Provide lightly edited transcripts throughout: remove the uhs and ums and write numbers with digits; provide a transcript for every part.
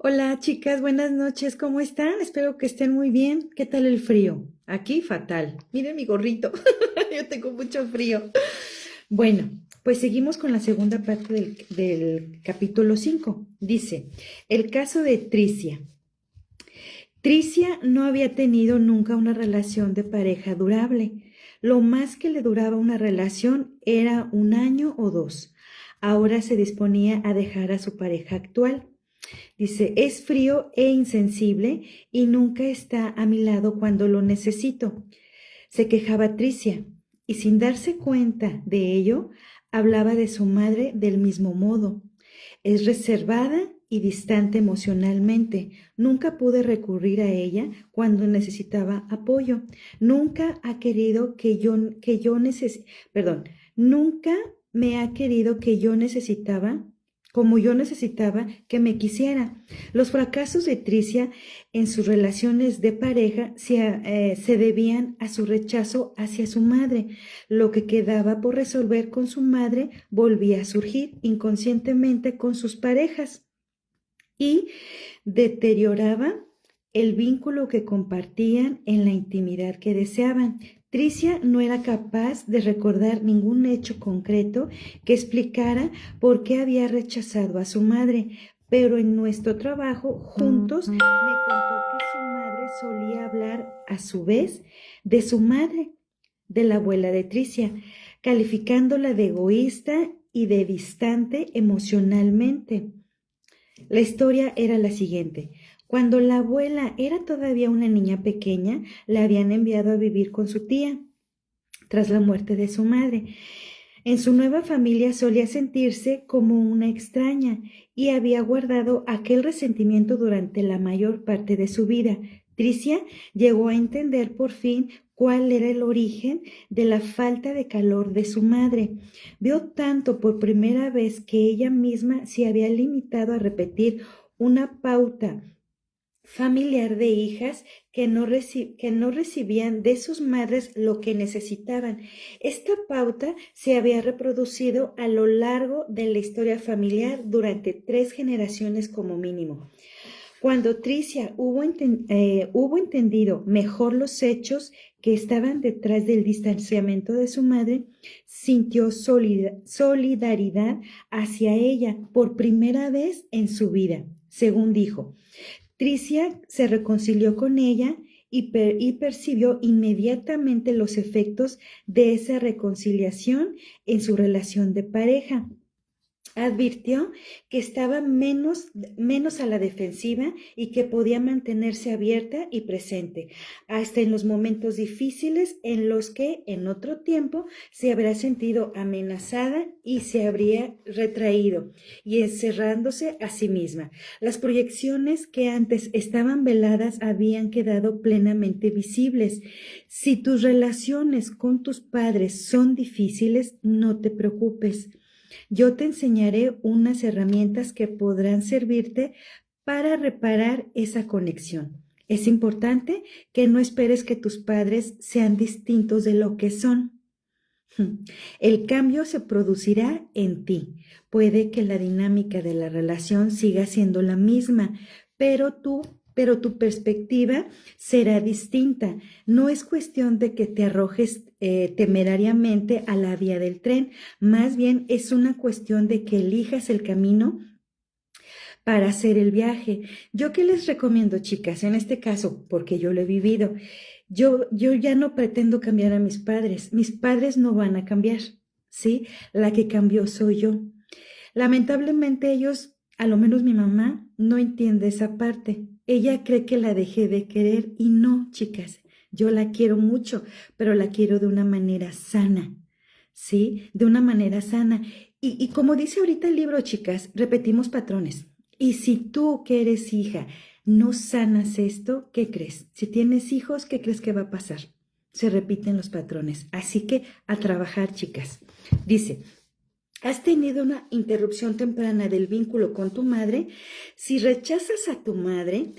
Hola chicas, buenas noches, ¿cómo están? Espero que estén muy bien. ¿Qué tal el frío? Aquí fatal. Miren mi gorrito, yo tengo mucho frío. Bueno, pues seguimos con la segunda parte del capítulo 5. Dice, el caso de Tricia. Tricia no había tenido nunca una relación de pareja durable. Lo más que le duraba una relación era un año o dos. Ahora se disponía a dejar a su pareja actual. Dice, es frío e insensible y nunca está a mi lado cuando lo necesito. Se quejaba Tricia y sin darse cuenta de ello, hablaba de su madre del mismo modo. Es reservada y distante emocionalmente. Nunca pude recurrir a ella cuando necesitaba apoyo. Nunca ha querido perdón, nunca me ha querido como yo necesitaba que me quisiera. Los fracasos de Tricia en sus relaciones de pareja se debían a su rechazo hacia su madre. Lo que quedaba por resolver con su madre volvía a surgir inconscientemente con sus parejas y deterioraba el vínculo que compartían en la intimidad que deseaban. Tricia no era capaz de recordar ningún hecho concreto que explicara por qué había rechazado a su madre, pero en nuestro trabajo juntos me contó que su madre solía hablar a su vez de su madre, de la abuela de Tricia, calificándola de egoísta y de distante emocionalmente. La historia era la siguiente. Cuando la abuela era todavía una niña pequeña, la habían enviado a vivir con su tía tras la muerte de su madre. En su nueva familia solía sentirse como una extraña y había guardado aquel resentimiento durante la mayor parte de su vida. Tricia llegó a entender por fin cuál era el origen de la falta de calor de su madre. Vio tanto por primera vez que ella misma se había limitado a repetir una pauta familiar de hijas que no recibían de sus madres lo que necesitaban. Esta pauta se había reproducido a lo largo de la historia familiar durante 3 generaciones como mínimo. Cuando Tricia hubo entendido mejor los hechos que estaban detrás del distanciamiento de su madre, sintió solidaridad hacia ella por primera vez en su vida, según dijo. Tricia se reconcilió con ella y percibió inmediatamente los efectos de esa reconciliación en su relación de pareja. Advirtió que estaba menos a la defensiva y que podía mantenerse abierta y presente, hasta en los momentos difíciles en los que en otro tiempo se habría sentido amenazada y se habría retraído y encerrándose a sí misma. Las proyecciones que antes estaban veladas habían quedado plenamente visibles. Si tus relaciones con tus padres son difíciles, no te preocupes. Yo te enseñaré unas herramientas que podrán servirte para reparar esa conexión. Es importante que no esperes que tus padres sean distintos de lo que son. El cambio se producirá en ti. Puede que la dinámica de la relación siga siendo la misma, pero tu perspectiva será distinta. No es cuestión de que te arrojes temerariamente a la vía del tren, más bien es una cuestión de que elijas el camino para hacer el viaje. ¿Yo qué les recomiendo, chicas? En este caso, porque yo lo he vivido, yo ya no pretendo cambiar a mis padres no van a cambiar, ¿sí? La que cambió soy yo. Lamentablemente ellos, a lo menos mi mamá, no entiende esa parte. Ella cree que la dejé de querer y no, chicas, yo la quiero mucho, pero la quiero de una manera sana, ¿sí? De una manera sana. Y como dice ahorita el libro, chicas, repetimos patrones. Y si tú que eres hija no sanas esto, ¿qué crees? Si tienes hijos, ¿qué crees que va a pasar? Se repiten los patrones. Así que a trabajar, chicas. Dice, ¿has tenido una interrupción temprana del vínculo con tu madre? Si rechazas a tu madre,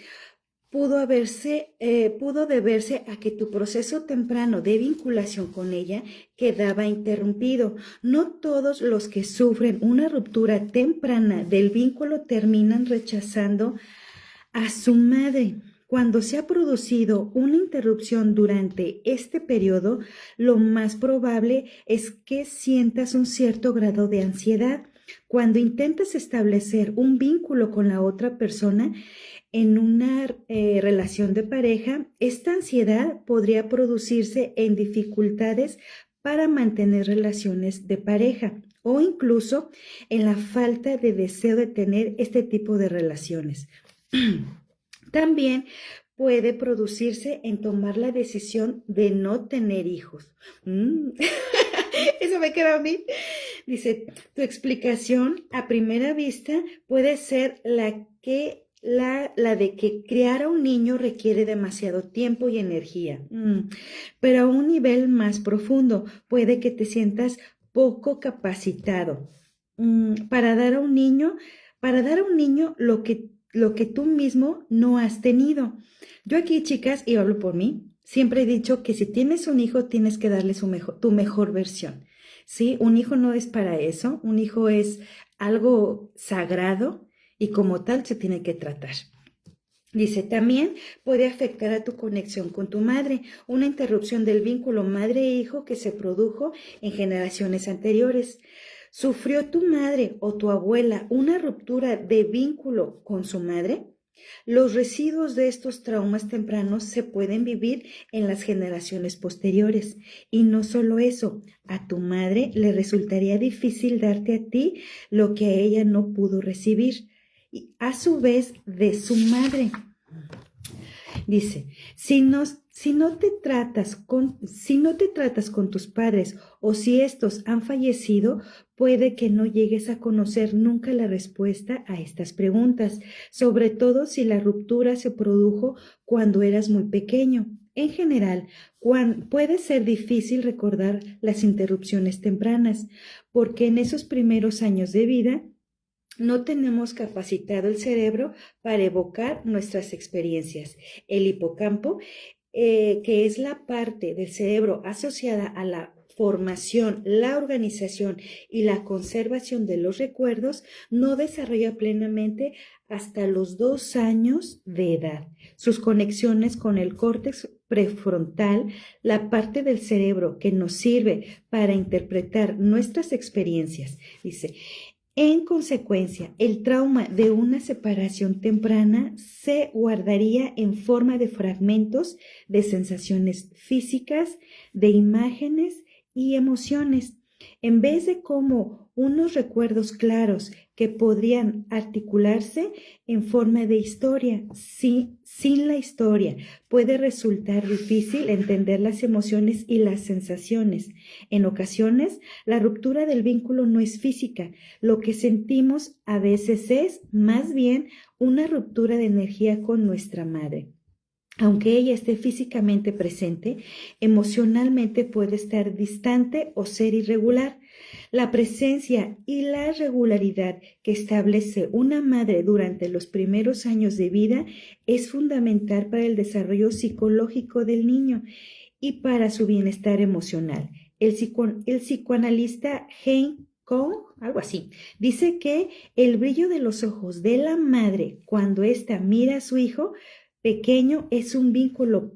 pudo deberse a que tu proceso temprano de vinculación con ella quedaba interrumpido. No todos los que sufren una ruptura temprana del vínculo terminan rechazando a su madre. Cuando se ha producido una interrupción durante este periodo, lo más probable es que sientas un cierto grado de ansiedad. Cuando intentas establecer un vínculo con la otra persona en una relación de pareja, esta ansiedad podría producirse en dificultades para mantener relaciones de pareja o incluso en la falta de deseo de tener este tipo de relaciones. También puede producirse en tomar la decisión de no tener hijos. Eso me queda a mí. Dice, tu explicación a primera vista puede ser la de que criar a un niño requiere demasiado tiempo y energía. Pero a un nivel más profundo puede que te sientas poco capacitado para dar a un niño lo que tú mismo no has tenido. Yo aquí, chicas, y hablo por mí, siempre he dicho que si tienes un hijo, tienes que darle tu mejor versión. ¿Sí? Un hijo no es para eso, un hijo es algo sagrado y como tal se tiene que tratar. Dice, también puede afectar a tu conexión con tu madre, una interrupción del vínculo madre-hijo que se produjo en generaciones anteriores. ¿Sufrió tu madre o tu abuela una ruptura de vínculo con su madre? Los residuos de estos traumas tempranos se pueden vivir en las generaciones posteriores. Y no solo eso, a tu madre le resultaría difícil darte a ti lo que ella no pudo recibir, y a su vez de su madre. Dice, si no te tratas con tus padres o si estos han fallecido, puede que no llegues a conocer nunca la respuesta a estas preguntas, sobre todo si la ruptura se produjo cuando eras muy pequeño. En general, puede ser difícil recordar las interrupciones tempranas, porque en esos primeros años de vida no tenemos capacitado el cerebro para evocar nuestras experiencias. El hipocampo, que es la parte del cerebro asociada a la formación, la organización y la conservación de los recuerdos, no desarrolla plenamente hasta los 2 años de edad. Sus conexiones con el córtex prefrontal, la parte del cerebro que nos sirve para interpretar nuestras experiencias, dice, en consecuencia, el trauma de una separación temprana se guardaría en forma de fragmentos de sensaciones físicas, de imágenes y emociones, en vez de como unos recuerdos claros que podrían articularse en forma de historia. Sin la historia puede resultar difícil entender las emociones y las sensaciones. En ocasiones, la ruptura del vínculo no es física. Lo que sentimos a veces es más bien una ruptura de energía con nuestra madre. Aunque ella esté físicamente presente, emocionalmente puede estar distante o ser irregular. La presencia y la regularidad que establece una madre durante los primeros años de vida es fundamental para el desarrollo psicológico del niño y para su bienestar emocional. El psicoanalista Hein Kong, algo así, dice que el brillo de los ojos de la madre cuando ésta mira a su hijo pequeño es un vínculo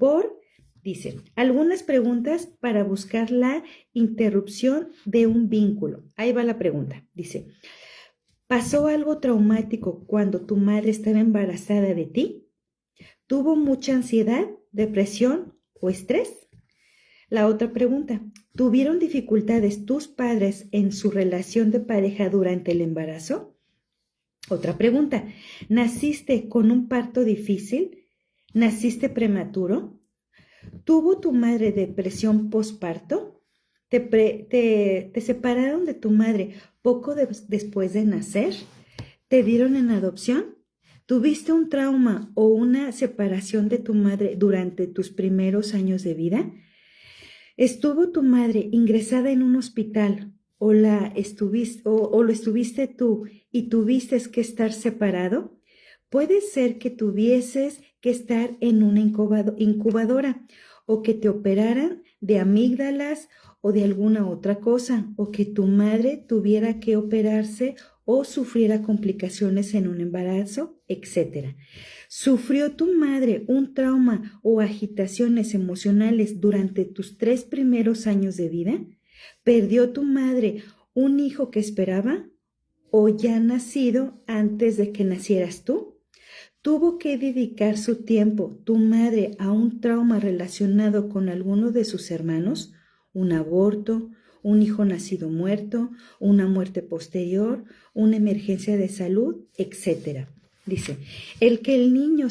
dice, algunas preguntas para buscar la interrupción de un vínculo. Ahí va la pregunta. Dice, ¿pasó algo traumático cuando tu madre estaba embarazada de ti? ¿Tuvo mucha ansiedad, depresión o estrés? La otra pregunta, ¿tuvieron dificultades tus padres en su relación de pareja durante el embarazo? Otra pregunta, ¿naciste con un parto difícil? ¿Naciste prematuro? ¿Tuvo tu madre depresión posparto? ¿Te separaron de tu madre poco después de nacer? ¿Te dieron en adopción? ¿Tuviste un trauma o una separación de tu madre durante tus primeros años de vida? ¿Estuvo tu madre ingresada en un hospital o lo estuviste tú y tuviste que estar separado? Puede ser que tuvieses que estar en una incubadora o que te operaran de amígdalas o de alguna otra cosa, o que tu madre tuviera que operarse o sufriera complicaciones en un embarazo, etc. ¿Sufrió tu madre un trauma o agitaciones emocionales durante tus 3 primeros años de vida? ¿Perdió tu madre un hijo que esperaba o ya nacido antes de que nacieras tú? ¿Tuvo que dedicar su tiempo tu madre a un trauma relacionado con alguno de sus hermanos? ¿Un aborto? ¿Un hijo nacido muerto? ¿Una muerte posterior? ¿Una emergencia de salud? Etcétera. Dice, el que el niño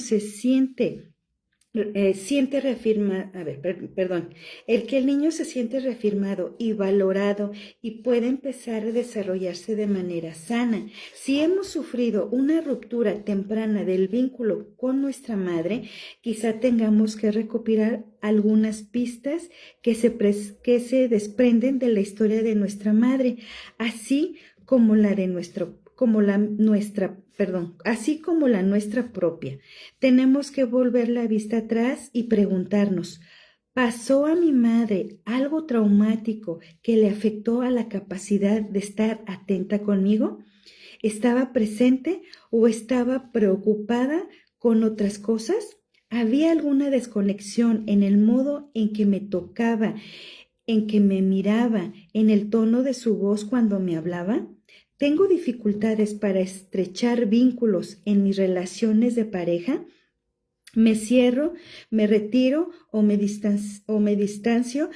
el que el niño se siente reafirmado y valorado y puede empezar a desarrollarse de manera sana. Si hemos sufrido una ruptura temprana del vínculo con nuestra madre, quizá tengamos que recopilar algunas pistas que se desprenden de la historia de nuestra madre, así como la nuestra propia. Tenemos que volver la vista atrás y preguntarnos, ¿pasó a mi madre algo traumático que le afectó a la capacidad de estar atenta conmigo? ¿Estaba presente o estaba preocupada con otras cosas? ¿Había alguna desconexión en el modo en que me tocaba, en que me miraba, en el tono de su voz cuando me hablaba? ¿Tengo dificultades para estrechar vínculos en mis relaciones de pareja? ¿Me cierro, me retiro o me distancio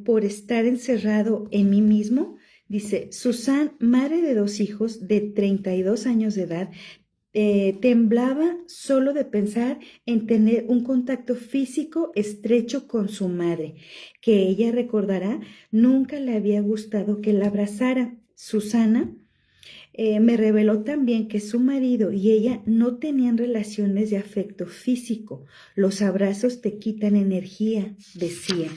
por estar encerrado en mí mismo? Dice, Susan, madre de 2 hijos de 32 años de edad, temblaba solo de pensar en tener un contacto físico estrecho con su madre, que ella recordará, nunca le había gustado que la abrazara. Susana me reveló también que su marido y ella no tenían relaciones de afecto físico. Los abrazos te quitan energía, decía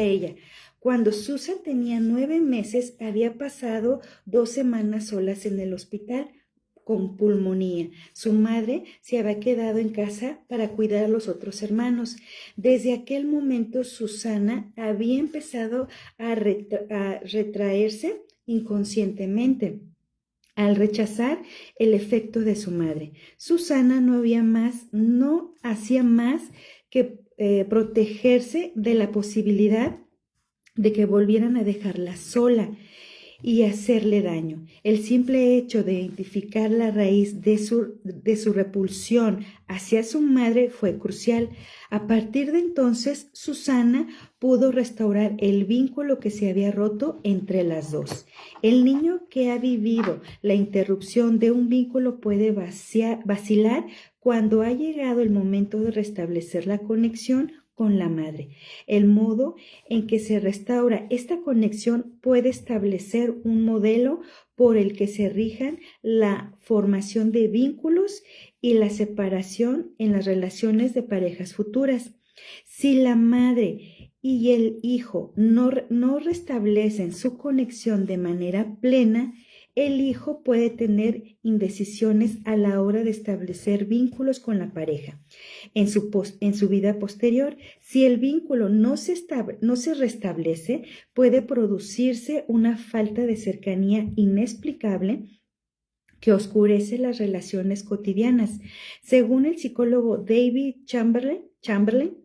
ella. Cuando Susan tenía 9 meses, había pasado 2 semanas solas en el hospital con pulmonía. Su madre se había quedado en casa para cuidar a los otros hermanos. Desde aquel momento, Susana había empezado a retraerse inconscientemente al rechazar el efecto de su madre. Susana no hacía más que protegerse de la posibilidad de que volvieran a dejarla sola y hacerle daño. El simple hecho de identificar la raíz de su repulsión hacia su madre fue crucial. A partir de entonces, Susana pudo restaurar el vínculo que se había roto entre las dos. El niño que ha vivido la interrupción de un vínculo puede vacilar cuando ha llegado el momento de restablecer la conexión con la madre. El modo en que se restaura esta conexión puede establecer un modelo por el que se rijan la formación de vínculos y la separación en las relaciones de parejas futuras. Si la madre y el hijo no restablecen su conexión de manera plena, el hijo puede tener indecisiones a la hora de establecer vínculos con la pareja. En su vida posterior, si el vínculo no se restablece, puede producirse una falta de cercanía inexplicable que oscurece las relaciones cotidianas. Según el psicólogo David Chamberlain,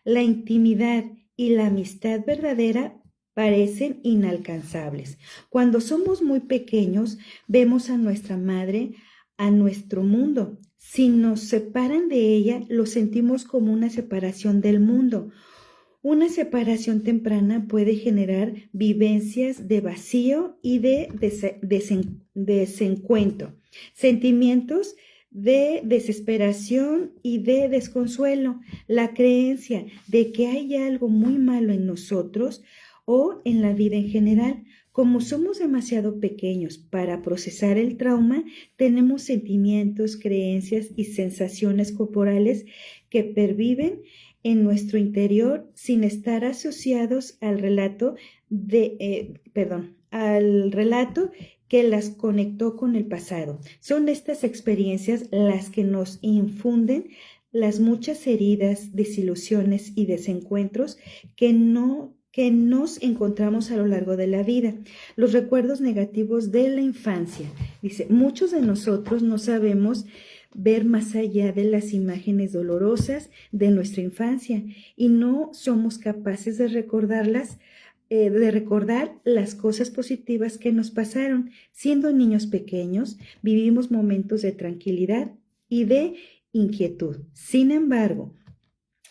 la intimidad y la amistad verdadera parecen inalcanzables. Cuando somos muy pequeños, vemos a nuestra madre, a nuestro mundo. Si nos separan de ella, lo sentimos como una separación del mundo. Una separación temprana puede generar vivencias de vacío y de desencuentro, sentimientos de desesperación y de desconsuelo, la creencia de que hay algo muy malo en nosotros o en la vida en general. Como somos demasiado pequeños para procesar el trauma, tenemos sentimientos, creencias y sensaciones corporales que perviven en nuestro interior sin estar asociados al relato que las conectó con el pasado. Son estas experiencias las que nos infunden las muchas heridas, desilusiones y desencuentros que no que nos encontramos a lo largo de la vida, los recuerdos negativos de la infancia. Dice, muchos de nosotros no sabemos ver más allá de las imágenes dolorosas de nuestra infancia y no somos capaces de recordarlas, de recordar las cosas positivas que nos pasaron. Siendo niños pequeños, vivimos momentos de tranquilidad y de inquietud. Sin embargo,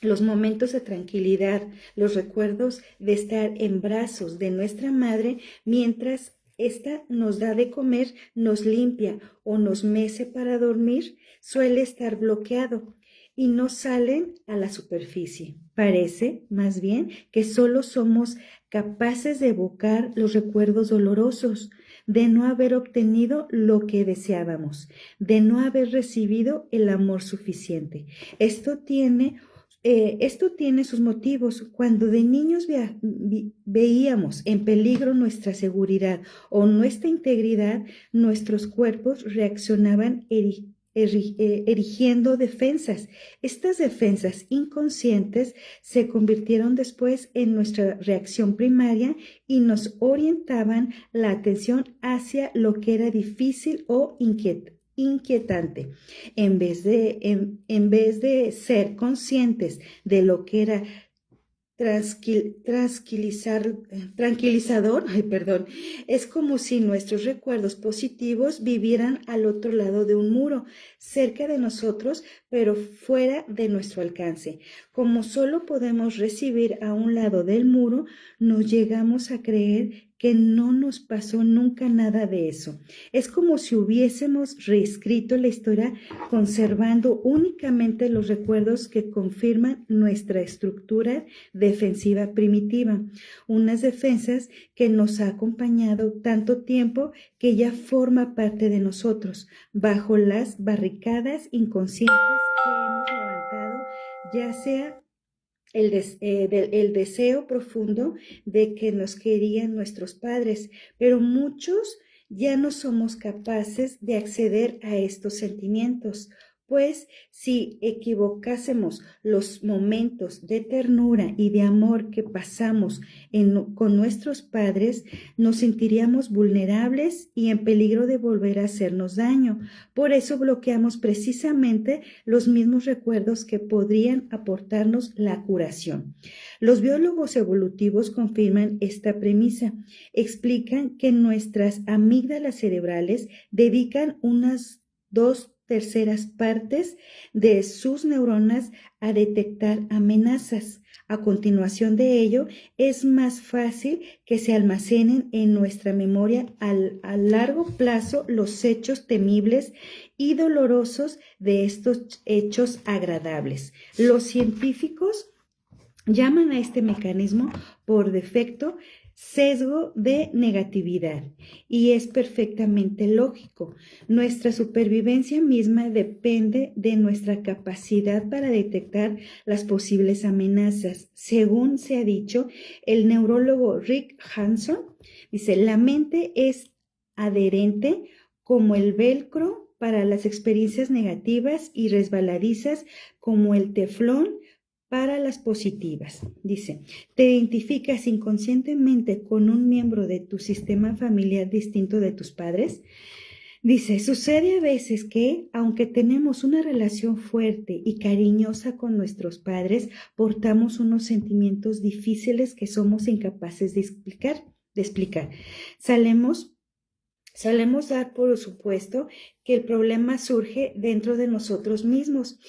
los momentos de tranquilidad, los recuerdos de estar en brazos de nuestra madre mientras ésta nos da de comer, nos limpia o nos mece para dormir, suele estar bloqueado y no salen a la superficie. Parece, más bien, que solo somos capaces de evocar los recuerdos dolorosos, de no haber obtenido lo que deseábamos, de no haber recibido el amor suficiente. Esto tiene sus motivos. Cuando de niños veíamos en peligro nuestra seguridad o nuestra integridad, nuestros cuerpos reaccionaban erigiendo defensas. Estas defensas inconscientes se convirtieron después en nuestra reacción primaria y nos orientaban la atención hacia lo que era difícil o inquietante. En vez de ser conscientes de lo que era tranquilizador, es como si nuestros recuerdos positivos vivieran al otro lado de un muro, cerca de nosotros, pero fuera de nuestro alcance. Como solo podemos recibir a un lado del muro, nos llegamos a creer que no nos pasó nunca nada de eso. Es como si hubiésemos reescrito la historia conservando únicamente los recuerdos que confirman nuestra estructura defensiva primitiva, unas defensas que nos ha acompañado tanto tiempo que ya forma parte de nosotros, bajo las barricadas inconscientes que hemos levantado, ya sea el deseo profundo de que nos querían nuestros padres, pero muchos ya no somos capaces de acceder a estos sentimientos, pues si equivocásemos los momentos de ternura y de amor que pasamos con nuestros padres, nos sentiríamos vulnerables y en peligro de volver a hacernos daño. Por eso bloqueamos precisamente los mismos recuerdos que podrían aportarnos la curación. Los biólogos evolutivos confirman esta premisa. Explican que nuestras amígdalas cerebrales dedican unas 2/3 partes de sus neuronas a detectar amenazas. A continuación de ello, es más fácil que se almacenen en nuestra memoria a largo plazo los hechos temibles y dolorosos de estos hechos agradables. Los científicos llaman a este mecanismo por defecto sesgo de negatividad y es perfectamente lógico. Nuestra supervivencia misma depende de nuestra capacidad para detectar las posibles amenazas. Según se ha dicho, el neurólogo Rick Hanson dice, la mente es adherente como el velcro para las experiencias negativas y resbaladizas como el teflón para las positivas. Dice, ¿te identificas inconscientemente con un miembro de tu sistema familiar distinto de tus padres? Dice, sucede a veces que, aunque tenemos una relación fuerte y cariñosa con nuestros padres, portamos unos sentimientos difíciles que somos incapaces de explicar. Solemos dar por supuesto que el problema surge dentro de nosotros mismos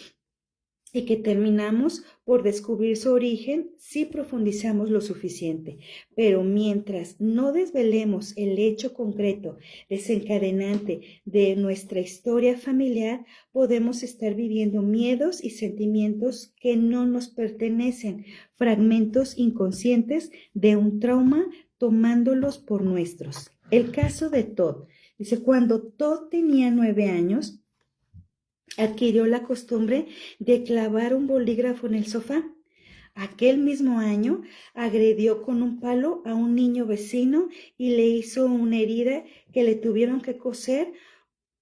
y que terminamos por descubrir su origen si profundizamos lo suficiente. Pero mientras no desvelemos el hecho concreto desencadenante de nuestra historia familiar, podemos estar viviendo miedos y sentimientos que no nos pertenecen, fragmentos inconscientes de un trauma, tomándolos por nuestros. El caso de Todd. Dice, cuando Todd tenía 9 años, adquirió la costumbre de clavar un bolígrafo en el sofá. Aquel mismo año agredió con un palo a un niño vecino y le hizo una herida que le tuvieron que coser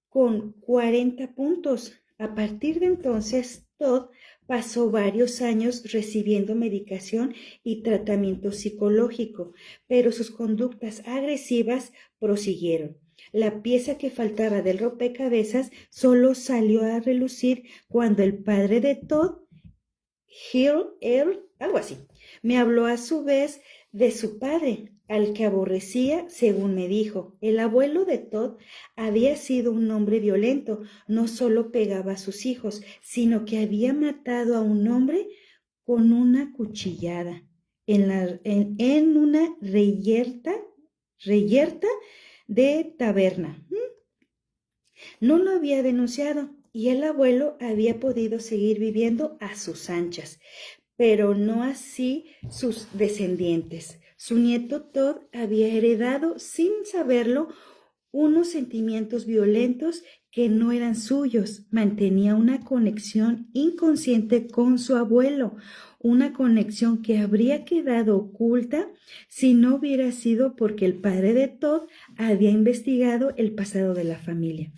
con 40 puntos. A partir de entonces, Todd pasó varios años recibiendo medicación y tratamiento psicológico, pero sus conductas agresivas prosiguieron. La pieza que faltaba del rompecabezas solo salió a relucir cuando el padre de Todd, algo así, me habló a su vez de su padre, al que aborrecía, según me dijo. El abuelo de Todd había sido un hombre violento, no solo pegaba a sus hijos, sino que había matado a un hombre con una cuchillada en una reyerta de taberna. No lo había denunciado y el abuelo había podido seguir viviendo a sus anchas, pero no así sus descendientes. Su nieto Todd había heredado, sin saberlo, unos sentimientos violentos que no eran suyos. Mantenía una conexión inconsciente con su abuelo, una conexión que habría quedado oculta si no hubiera sido porque el padre de Todd había investigado el pasado de la familia.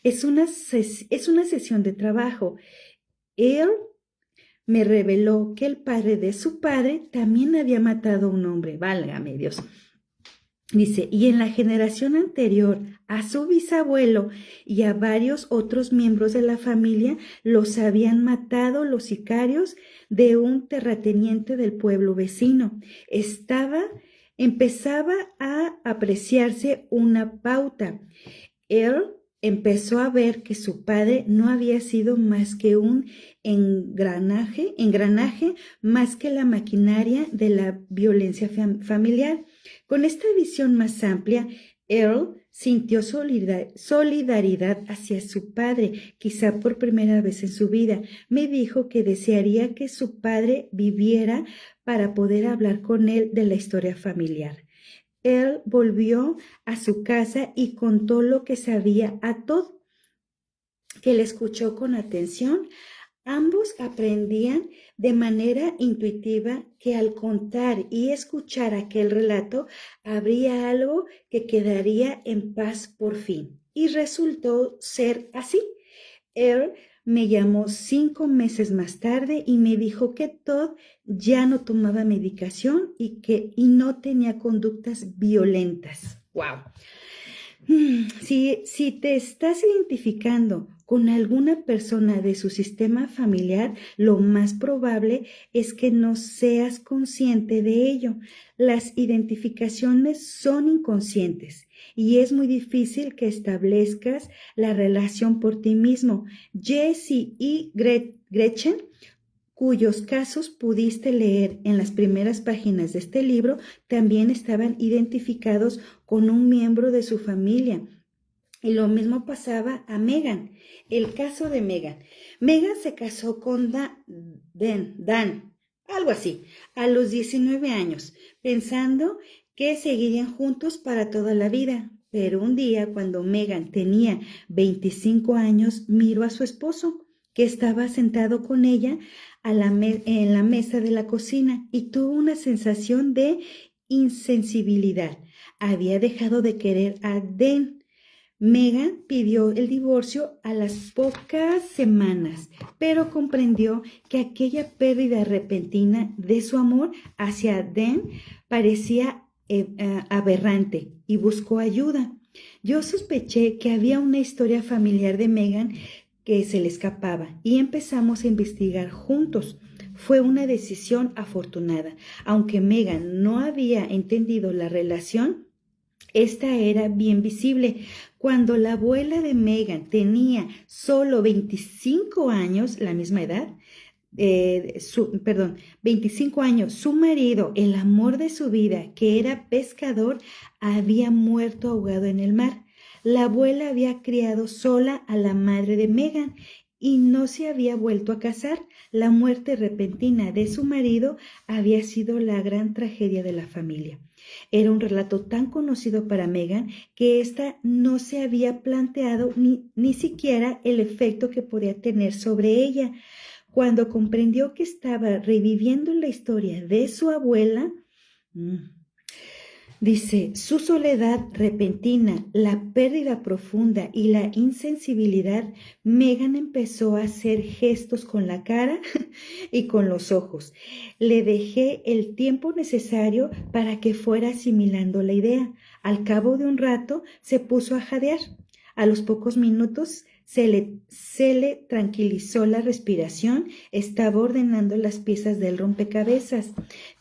Es una sesión de trabajo. Él me reveló que el padre de su padre también había matado a un hombre, válgame Dios. Dice, y en la generación anterior a su bisabuelo y a varios otros miembros de la familia los habían matado los sicarios de un terrateniente del pueblo vecino. Empezaba a apreciarse una pauta. Él empezó a ver que su padre no había sido más que un engranaje más que la maquinaria de la violencia familiar. Con esta visión más amplia, Earl sintió solidaridad hacia su padre, quizá por primera vez en su vida. Me dijo que desearía que su padre viviera para poder hablar con él de la historia familiar. Él volvió a su casa y contó lo que sabía a Todd, que le escuchó con atención. Ambos aprendían de manera intuitiva que al contar y escuchar aquel relato habría algo que quedaría en paz por fin. Y resultó ser así. Él me llamó 5 meses más tarde y me dijo que Todd ya no tomaba medicación y no tenía conductas violentas. ¡Wow! Si te estás identificando con alguna persona de su sistema familiar, lo más probable es que no seas consciente de ello. Las identificaciones son inconscientes y es muy difícil que establezcas la relación por ti mismo. Jesse y Gretchen, cuyos casos pudiste leer en las primeras páginas de este libro, también estaban identificados con un miembro de su familia. Y lo mismo pasaba a Megan. El caso de Megan. Megan se casó con Dan, algo así, a los 19 años, pensando que seguirían juntos para toda la vida. Pero un día, cuando Megan tenía 25 años, miró a su esposo, que estaba sentado con ella en la mesa de la cocina, y tuvo una sensación de insensibilidad. Había dejado de querer a Dan. Megan pidió el divorcio a las pocas semanas, pero comprendió que aquella pérdida repentina de su amor hacia Dan parecía aberrante y buscó ayuda. Yo sospeché que había una historia familiar de Megan que se le escapaba y empezamos a investigar juntos. Fue una decisión afortunada. Aunque Megan no había entendido la relación, esta era bien visible. Cuando la abuela de Megan tenía solo 25 años, la misma edad, 25 años, su marido, el amor de su vida, que era pescador, había muerto ahogado en el mar. La abuela había criado sola a la madre de Megan y no se había vuelto a casar. La muerte repentina de su marido había sido la gran tragedia de la familia. Era un relato tan conocido para Megan que ésta no se había planteado ni siquiera el efecto que podía tener sobre ella. Cuando comprendió que estaba reviviendo la historia de su abuela, Dice, su soledad repentina, la pérdida profunda y la insensibilidad, Megan empezó a hacer gestos con la cara y con los ojos. Le dejé el tiempo necesario para que fuera asimilando la idea. Al cabo de un rato se puso a jadear. A los pocos minutos se le tranquilizó la respiración, estaba ordenando las piezas del rompecabezas.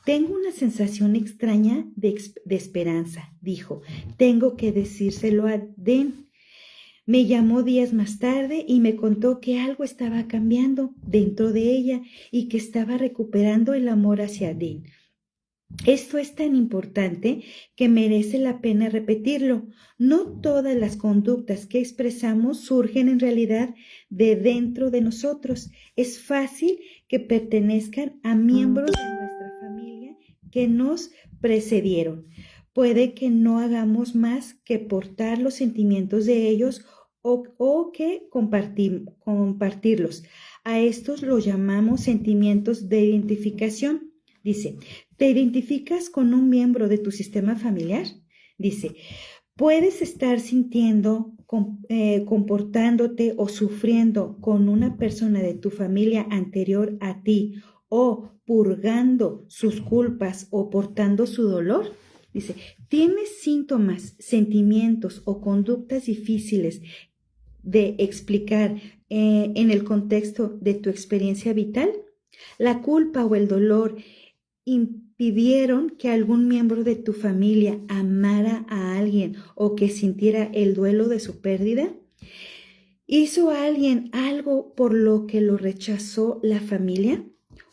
Tengo una sensación extraña de esperanza, dijo. Tengo que decírselo a Den. Me llamó días más tarde y me contó que algo estaba cambiando dentro de ella y que estaba recuperando el amor hacia Den. Esto es tan importante que merece la pena repetirlo. No todas las conductas que expresamos surgen en realidad de dentro de nosotros. Es fácil que pertenezcan a miembros de nuestra familia que nos precedieron. Puede que no hagamos más que portar los sentimientos de ellos o que compartirlos. A estos los llamamos sentimientos de identificación. Dice, ¿te identificas con un miembro de tu sistema familiar? Dice, puedes estar sintiendo, comportándote o sufriendo con una persona de tu familia anterior a ti o purgando sus culpas o portando su dolor. Dice, ¿tienes síntomas, sentimientos o conductas difíciles de explicar en el contexto de tu experiencia vital? La culpa o el dolor impidieron que algún miembro de tu familia amara a alguien o que sintiera el duelo de su pérdida. ¿Hizo alguien algo por lo que lo rechazó la familia?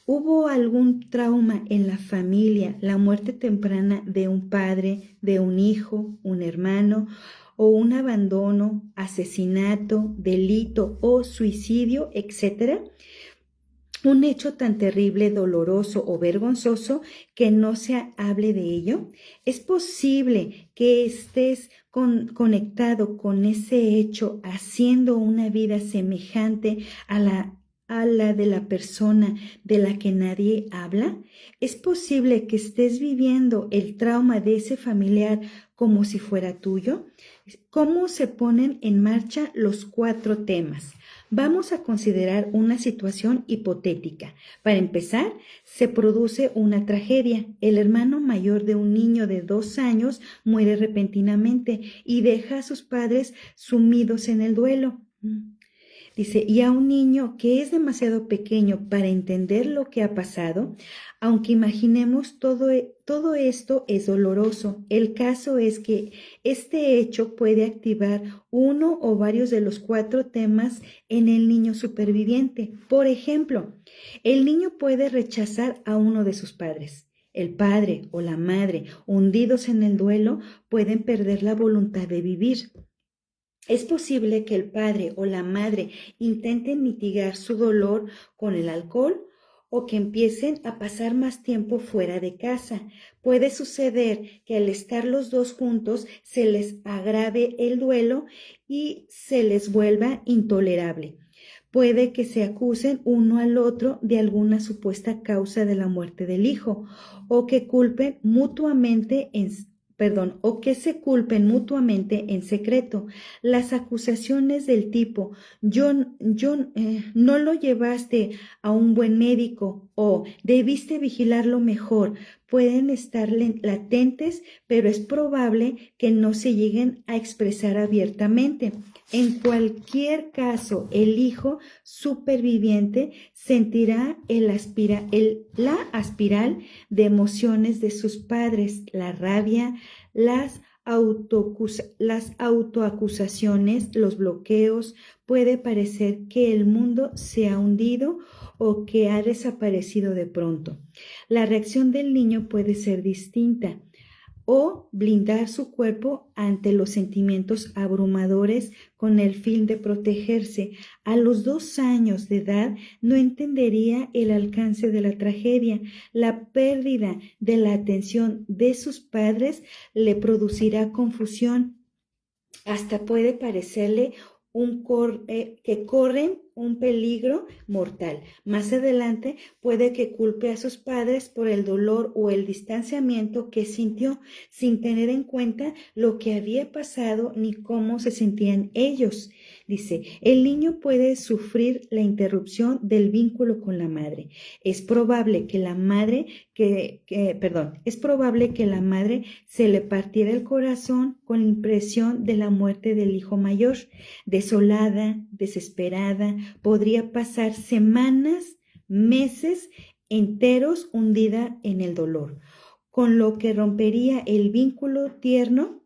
¿Hubo algún trauma en la familia, la muerte temprana de un padre, de un hijo, un hermano, o un abandono, asesinato, delito o suicidio, etcétera? Un hecho tan terrible, doloroso o vergonzoso que no se hable de ello. Es posible que estés conectado con ese hecho haciendo una vida semejante a la de la persona de la que nadie habla. Es posible que estés viviendo el trauma de ese familiar como si fuera tuyo. ¿Cómo se ponen en marcha los 4 temas? Vamos a considerar una situación hipotética. Para empezar, se produce una tragedia. El hermano mayor de un niño de 2 años muere repentinamente y deja a sus padres sumidos en el duelo. Dice, y a un niño que es demasiado pequeño para entender lo que ha pasado, aunque imaginemos todo esto es doloroso. El caso es que este hecho puede activar uno o varios de los 4 temas en el niño superviviente. Por ejemplo, el niño puede rechazar a uno de sus padres. El padre o la madre, hundidos en el duelo, pueden perder la voluntad de vivir. Es posible que el padre o la madre intenten mitigar su dolor con el alcohol o que empiecen a pasar más tiempo fuera de casa. Puede suceder que al estar los dos juntos se les agrave el duelo y se les vuelva intolerable. Puede que se acusen uno al otro de alguna supuesta causa de la muerte del hijo o que culpen mutuamente o que se culpen mutuamente en secreto. Las acusaciones del tipo, no lo llevaste a un buen médico o debiste vigilarlo mejor, pueden estar latentes, pero es probable que no se lleguen a expresar abiertamente. En cualquier caso, el hijo superviviente sentirá la espiral de emociones de sus padres, la rabia, las autoacusaciones, los bloqueos. Puede parecer que el mundo se ha hundido o que ha desaparecido de pronto. La reacción del niño puede ser distinta o blindar su cuerpo ante los sentimientos abrumadores con el fin de protegerse. A los 2 años de edad no entendería el alcance de la tragedia. La pérdida de la atención de sus padres le producirá confusión. Hasta puede parecerle que corren un peligro mortal. Más adelante puede que culpe a sus padres por el dolor o el distanciamiento que sintió, sin tener en cuenta lo que había pasado ni cómo se sentían ellos. Dice, el niño puede sufrir la interrupción del vínculo con la madre. Es probable que la madre es probable que la madre se le partiera el corazón con la impresión de la muerte del hijo mayor. Desolada, desesperada, podría pasar semanas, meses enteros hundida en el dolor, con lo que rompería el vínculo tierno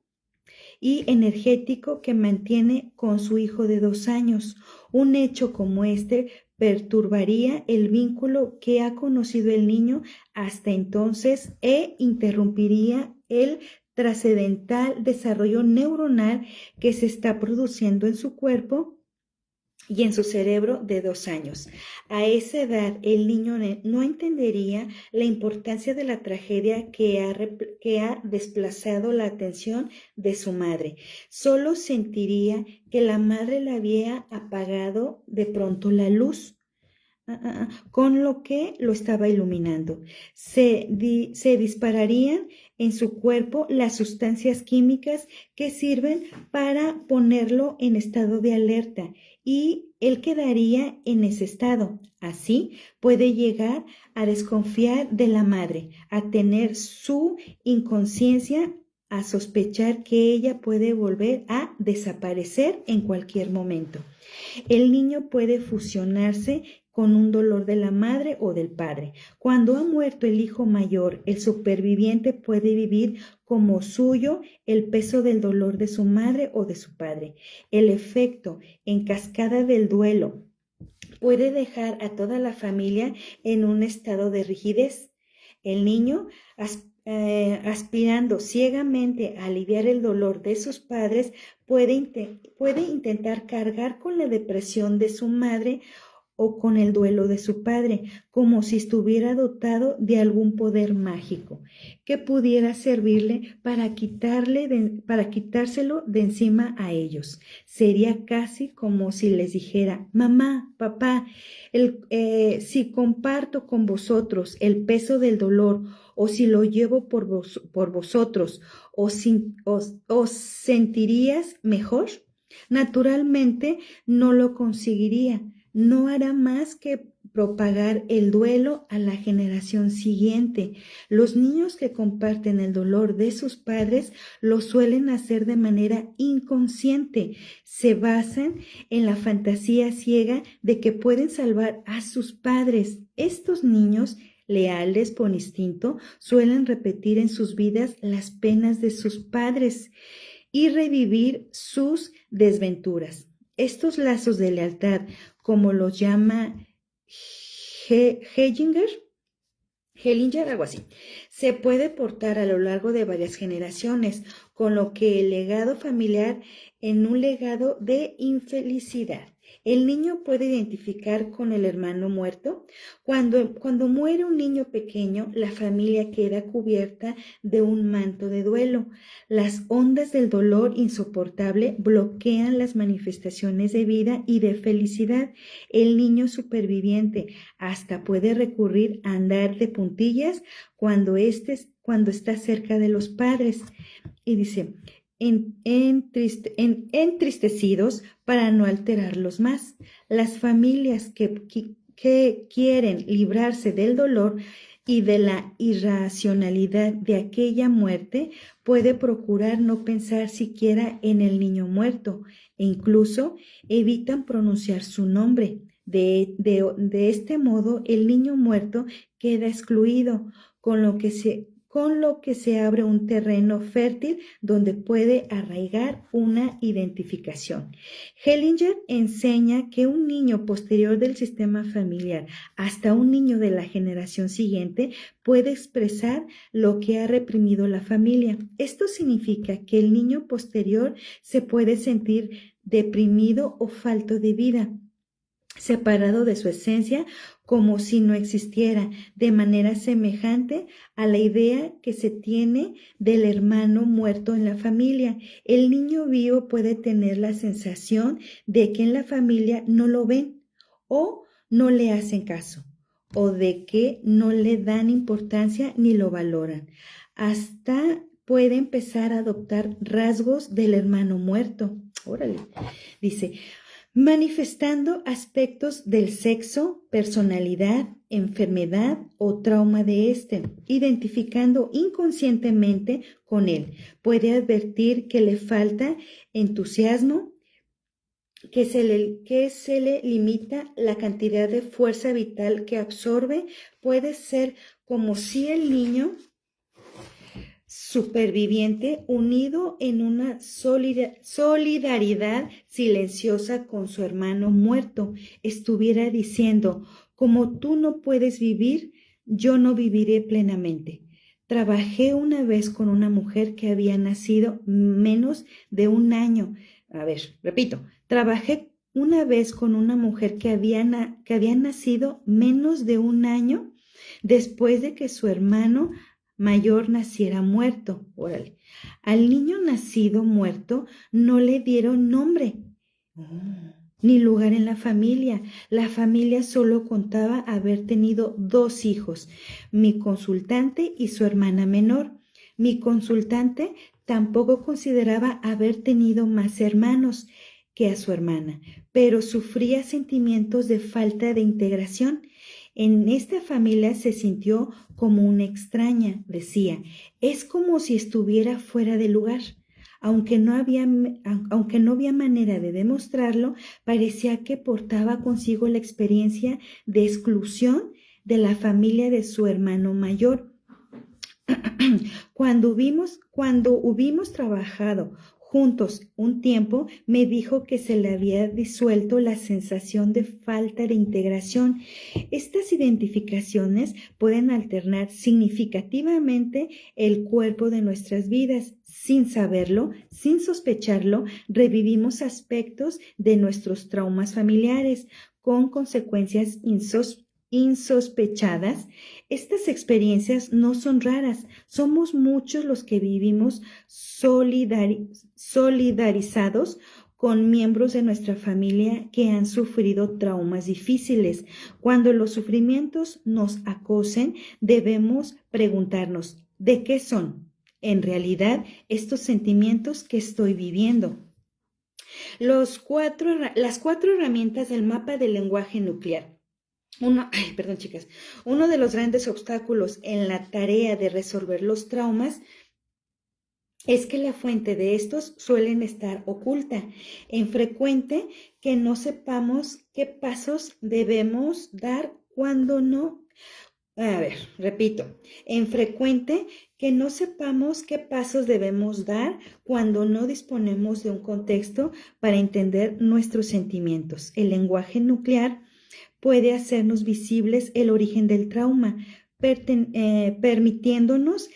y energético que mantiene con su hijo de 2 años. Un hecho como este perturbaría el vínculo que ha conocido el niño hasta entonces e interrumpiría el trascendental desarrollo neuronal que se está produciendo en su cuerpo y en su cerebro de 2 años. A esa edad, el niño no entendería la importancia de la tragedia que ha desplazado la atención de su madre. Solo sentiría que la madre le había apagado de pronto la luz, con lo que lo estaba iluminando. Se dispararían en su cuerpo las sustancias químicas que sirven para ponerlo en estado de alerta y él quedaría en ese estado. Así puede llegar a desconfiar de la madre, a tener su inconsciencia, a sospechar que ella puede volver a desaparecer en cualquier momento. El niño puede fusionarse con un dolor de la madre o del padre. Cuando ha muerto el hijo mayor, el superviviente puede vivir como suyo el peso del dolor de su madre o de su padre. El efecto en cascada del duelo puede dejar a toda la familia en un estado de rigidez. El niño, aspirando ciegamente a aliviar el dolor de sus padres, puede intentar cargar con la depresión de su madre o con el duelo de su padre, como si estuviera dotado de algún poder mágico que pudiera servirle para quitárselo de encima a ellos. Sería casi como si les dijera, mamá, papá, si comparto con vosotros el peso del dolor, o si lo llevo por vosotros, os sentirías mejor. Naturalmente no lo conseguiría. No hará más que propagar el duelo a la generación siguiente. Los niños que comparten el dolor de sus padres lo suelen hacer de manera inconsciente. Se basan en la fantasía ciega de que pueden salvar a sus padres. Estos niños, leales por instinto, suelen repetir en sus vidas las penas de sus padres y revivir sus desventuras. Estos lazos de lealtad, como los llama Hellinger, algo así, se puede portar a lo largo de varias generaciones, con lo que el legado familiar en un legado de infelicidad. El niño puede identificar con el hermano muerto. Cuando muere un niño pequeño, la familia queda cubierta de un manto de duelo. Las ondas del dolor insoportable bloquean las manifestaciones de vida y de felicidad. El niño superviviente hasta puede recurrir a andar de puntillas cuando está cerca de los padres. Y dice, entristecidos para no alterarlos más. Las familias que quieren librarse del dolor y de la irracionalidad de aquella muerte, puede procurar no pensar siquiera en el niño muerto e incluso evitan pronunciar su nombre. De este modo, el niño muerto queda excluido, con lo que se abre un terreno fértil donde puede arraigar una identificación. Hellinger enseña que un niño posterior del sistema familiar hasta un niño de la generación siguiente puede expresar lo que ha reprimido la familia. Esto significa que el niño posterior se puede sentir deprimido o falto de vida, separado de su esencia, como si no existiera, de manera semejante a la idea que se tiene del hermano muerto en la familia. El niño vivo puede tener la sensación de que en la familia no lo ven o no le hacen caso, o de que no le dan importancia ni lo valoran. Hasta puede empezar a adoptar rasgos del hermano muerto. Órale, dice, manifestando aspectos del sexo, personalidad, enfermedad o trauma de éste, identificando inconscientemente con él. Puede advertir que le falta entusiasmo, que se le limita la cantidad de fuerza vital que absorbe. Puede ser como si el niño superviviente, unido en una solidaridad silenciosa con su hermano muerto, estuviera diciendo, como tú no puedes vivir, yo no viviré plenamente. Trabajé una vez con una mujer que había nacido menos de un año. Repito, trabajé una vez con una mujer que había nacido menos de un año después de que su hermano mayor naciera muerto. Órale. Al niño nacido muerto no le dieron nombre ni lugar en la familia. La familia solo contaba haber tenido 2 hijos, mi consultante y su hermana menor. Mi consultante tampoco consideraba haber tenido más hermanos que a su hermana, pero sufría sentimientos de falta de integración. En esta familia se sintió como una extraña, decía. Es como si estuviera fuera de lugar. Aunque no había manera de demostrarlo, parecía que portaba consigo la experiencia de exclusión de la familia de su hermano mayor. Cuando hubimos trabajado juntos un tiempo, me dijo que se le había disuelto la sensación de falta de integración. Estas identificaciones pueden alternar significativamente el cuerpo de nuestras vidas. Sin saberlo, sin sospecharlo, revivimos aspectos de nuestros traumas familiares con consecuencias insospechadas. Estas experiencias no son raras. Somos muchos los que vivimos solidarizados con miembros de nuestra familia que han sufrido traumas difíciles. Cuando los sufrimientos nos acosen, debemos preguntarnos, ¿de qué son en realidad estos sentimientos que estoy viviendo? Las 4 herramientas del mapa del lenguaje nuclear. Uno de los grandes obstáculos en la tarea de resolver los traumas es que la fuente de estos suelen estar oculta. En frecuente que no sepamos qué pasos debemos dar cuando no. En frecuente que no sepamos qué pasos debemos dar cuando no disponemos de un contexto para entender nuestros sentimientos. El lenguaje nuclear puede hacernos visibles el origen del trauma, permitiéndonos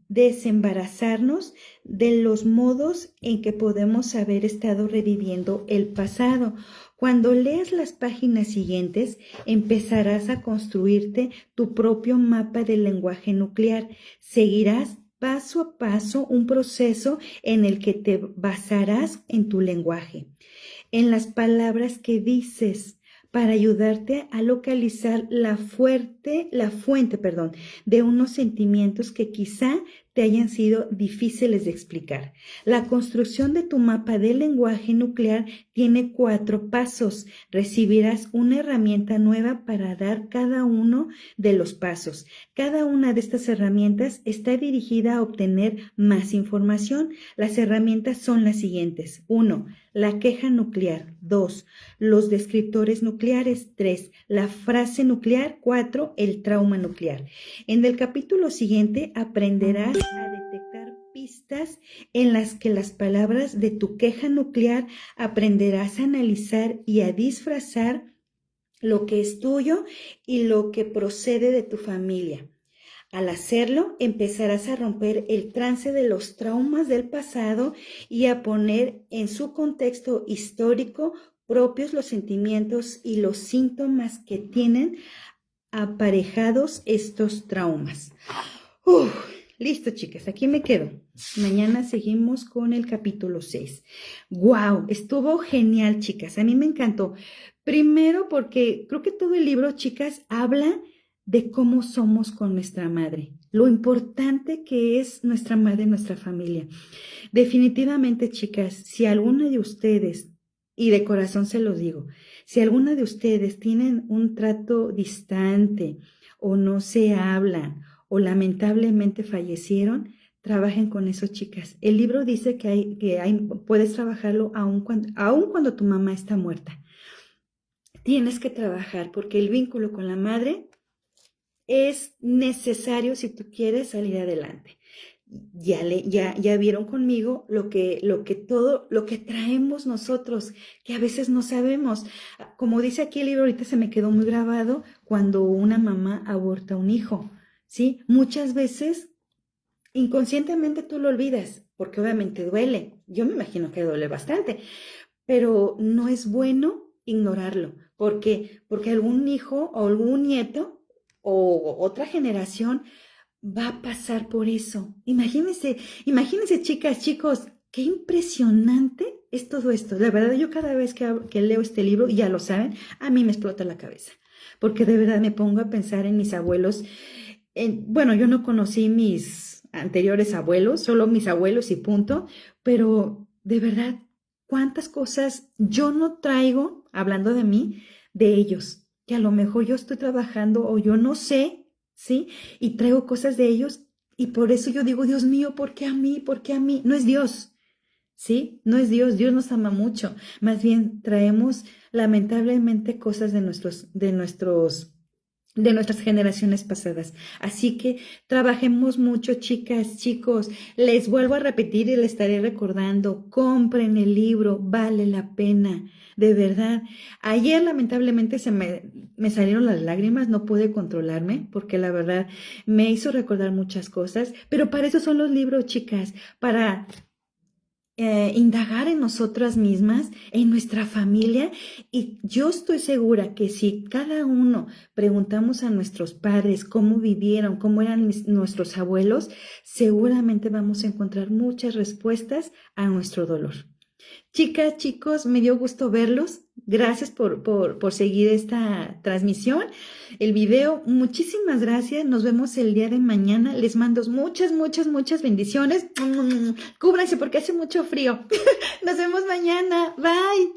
desembarazarnos de los modos en que podemos haber estado reviviendo el pasado. Cuando leas las páginas siguientes, empezarás a construirte tu propio mapa del lenguaje nuclear. Seguirás paso a paso un proceso en el que te basarás en tu lenguaje, en las palabras que dices, para ayudarte a localizar la fuente, de unos sentimientos que quizá te hayan sido difíciles de explicar. La construcción de tu mapa del lenguaje nuclear tiene 4 pasos. Recibirás una herramienta nueva para dar cada uno de los pasos. Cada una de estas herramientas está dirigida a obtener más información. Las herramientas son las siguientes. 1. La queja nuclear. 2. Los descriptores nucleares. 3. La frase nuclear. 4. El trauma nuclear. En el capítulo siguiente aprenderás a detectar pistas en las que las palabras de tu queja nuclear aprenderás a analizar y a disfrazar lo que es tuyo y lo que procede de tu familia. Al hacerlo, empezarás a romper el trance de los traumas del pasado y a poner en su contexto histórico propios los sentimientos y los síntomas que tienen aparejados estos traumas. Listo, chicas, aquí me quedo. Mañana seguimos con el capítulo 6. ¡Wow! Estuvo genial, chicas. A mí me encantó. Primero porque creo que todo el libro, chicas, habla de cómo somos con nuestra madre, lo importante que es nuestra madre, nuestra familia. Definitivamente, chicas, si alguna de ustedes, y de corazón se los digo, si alguna de ustedes tienen un trato distante o no se hablan o lamentablemente fallecieron, trabajen con eso, chicas. El libro dice puedes trabajarlo aun cuando tu mamá está muerta. Tienes que trabajar porque el vínculo con la madre es necesario si tú quieres salir adelante. Ya vieron conmigo todo lo que traemos nosotros, que a veces no sabemos. Como dice aquí el libro, ahorita se me quedó muy grabado cuando una mamá aborta a un hijo, ¿sí? Muchas veces inconscientemente tú lo olvidas, porque obviamente duele. Yo me imagino que duele bastante, pero no es bueno ignorarlo. ¿Por qué? Porque algún hijo o algún nieto o otra generación va a pasar por eso. Imagínense, chicas, chicos, qué impresionante es todo esto. La verdad, yo cada vez que leo este libro, y ya lo saben, a mí me explota la cabeza, porque de verdad me pongo a pensar en mis abuelos. Bueno, yo no conocí mis anteriores abuelos, solo mis abuelos y punto, pero de verdad, cuántas cosas yo no traigo, hablando de mí, de ellos, que a lo mejor yo estoy trabajando o yo no sé, ¿sí? Y traigo cosas de ellos y por eso yo digo, Dios mío, ¿por qué a mí? ¿Por qué a mí? No es Dios, ¿sí? No es Dios, Dios nos ama mucho. Más bien traemos lamentablemente cosas de nuestras generaciones pasadas. Así que trabajemos mucho, chicas, chicos. Les vuelvo a repetir y les estaré recordando, compren el libro, vale la pena, de verdad. Ayer lamentablemente me salieron las lágrimas, no pude controlarme porque la verdad me hizo recordar muchas cosas, pero para eso son los libros, chicas, para indagar en nosotras mismas, en nuestra familia, y yo estoy segura que si cada uno preguntamos a nuestros padres cómo vivieron, cómo eran nuestros abuelos, seguramente vamos a encontrar muchas respuestas a nuestro dolor. Chicas, chicos, me dio gusto verlos. Gracias por seguir esta transmisión, el video. Muchísimas gracias. Nos vemos el día de mañana. Les mando muchas, muchas, muchas bendiciones. Cúbranse porque hace mucho frío. Nos vemos mañana. Bye.